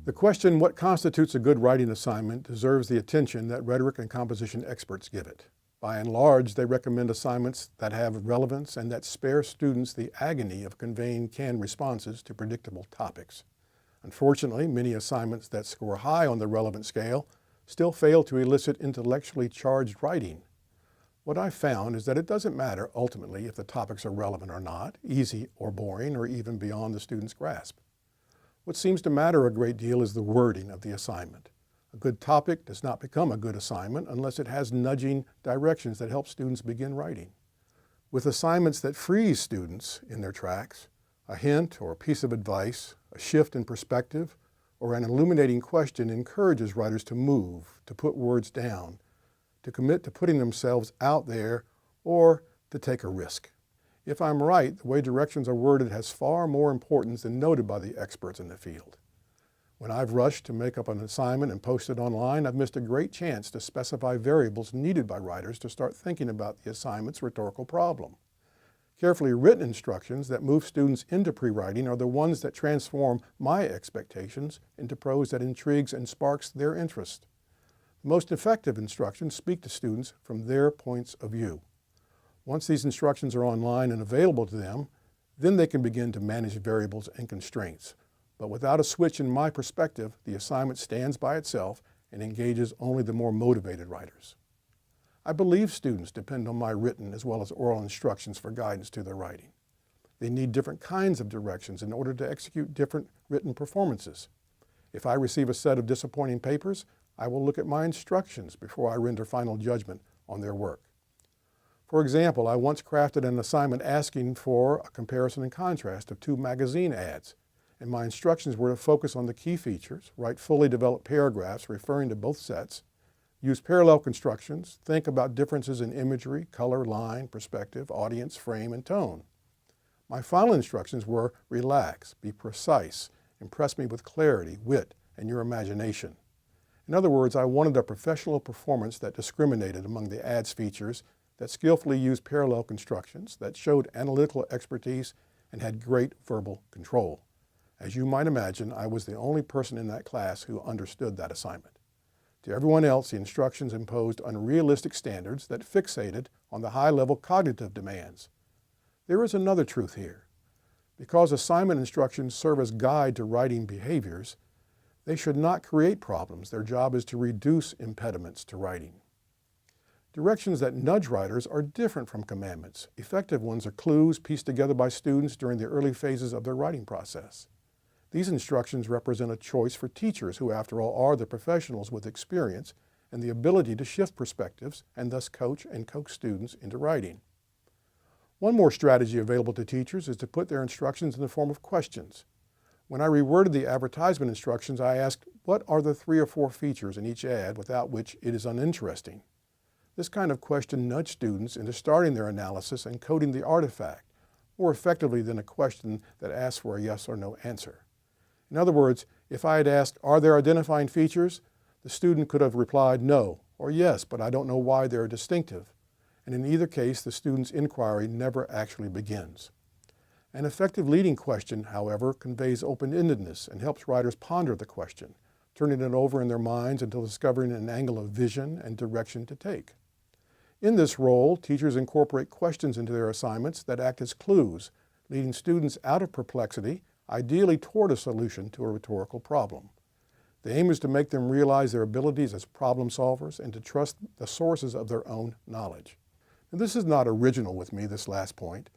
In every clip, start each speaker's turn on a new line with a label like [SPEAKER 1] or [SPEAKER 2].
[SPEAKER 1] The question, what constitutes a good writing assignment, deserves the attention that rhetoric and composition experts give it. By and large, they recommend assignments that have relevance and that spare students the agony of conveying canned responses to predictable topics. Unfortunately, many assignments that score high on the relevant scale still fail to elicit intellectually charged writing. What I've found is that it doesn't matter ultimately if the topics are relevant or not, easy or boring, or even beyond the student's grasp. What seems to matter a great deal is the wording of the assignment. A good topic does not become a good assignment unless it has nudging directions that help students begin writing. With assignments that freeze students in their tracks, a hint or a piece of advice, a shift in perspective, or an illuminating question encourages writers to move, to put words down, to commit to putting themselves out there, or to take a risk. If I'm right, the way directions are worded has far more importance than noted by the experts in the field. When I've rushed to make up an assignment and post it online, I've missed a great chance to specify variables needed by writers to start thinking about the assignment's rhetorical problem. Carefully written instructions that move students into pre-writing are the ones that transform my expectations into prose that intrigues and sparks their interest. The most effective instructions speak to students from their points of view. Once these instructions are online and available to them, then they can begin to manage variables and constraints. But without a switch in my perspective, the assignment stands by itself and engages only the more motivated writers. I believe students depend on my written as well as oral instructions for guidance to their writing. They need different kinds of directions in order to execute different written performances. If I receive a set of disappointing papers, I will look at my instructions before I render final judgment on their work. For example, I once crafted an assignment asking for a comparison and contrast of two magazine ads, and my instructions were to focus on the key features, write fully developed paragraphs referring to both sets, use parallel constructions, think about differences in imagery, color, line, perspective, audience, frame, and tone. My final instructions were relax, be precise, impress me with clarity, wit, and your imagination. In other words, I wanted a professional performance that discriminated among the ad's features, that skillfully used parallel constructions, that showed analytical expertise, and had great verbal control. As you might imagine, I was the only person in that class who understood that assignment. To everyone else, the instructions imposed unrealistic standards that fixated on the high-level cognitive demands. There is another truth here. Because assignment instructions serve as guide to writing behaviors, they should not create problems. Their job is to reduce impediments to writing. Directions that nudge writers are different from commandments. Effective ones are clues pieced together by students during the early phases of their writing process. These instructions represent a choice for teachers who, after all, are the professionals with experience and the ability to shift perspectives and thus coach and coax students into writing. One more strategy available to teachers is to put their instructions in the form of questions. When I reworded the advertisement instructions, I asked, what are the 3 or 4 features in each ad without which it is uninteresting? This kind of question nudged students into starting their analysis and coding the artifact more effectively than a question that asks for a yes or no answer. In other words, if I had asked, are there identifying features? The student could have replied no, or yes, but I don't know why they're distinctive. And in either case, the student's inquiry never actually begins. An effective leading question, however, conveys open-endedness and helps writers ponder the question, turning it over in their minds until discovering an angle of vision and direction to take. In this role, teachers incorporate questions into their assignments that act as clues, leading students out of perplexity, ideally toward a solution to a rhetorical problem. The aim is to make them realize their abilities as problem solvers and to trust the sources of their own knowledge. Now, this is not original with me, this last point.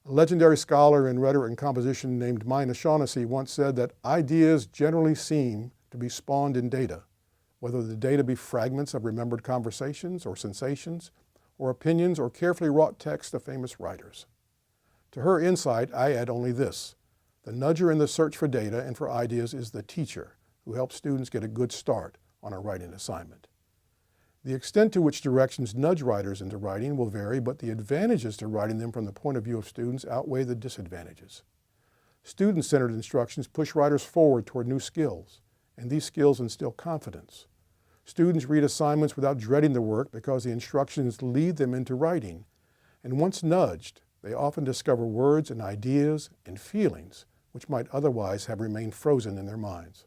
[SPEAKER 1] A legendary scholar in rhetoric and composition named Mina Shaughnessy once said that ideas generally seem to be spawned in data, whether the data be fragments of remembered conversations or sensations, or opinions or carefully wrought texts of famous writers. To her insight, I add only this. The nudger in the search for data and for ideas is the teacher, who helps students get a good start on a writing assignment. The extent to which directions nudge writers into writing will vary, but the advantages to writing them from the point of view of students outweigh the disadvantages. Student-centered instructions push writers forward toward new skills, and these skills instill confidence. Students read assignments without dreading the work because the instructions lead them into writing, and once nudged, they often discover words and ideas and feelings which might otherwise have remained frozen in their minds.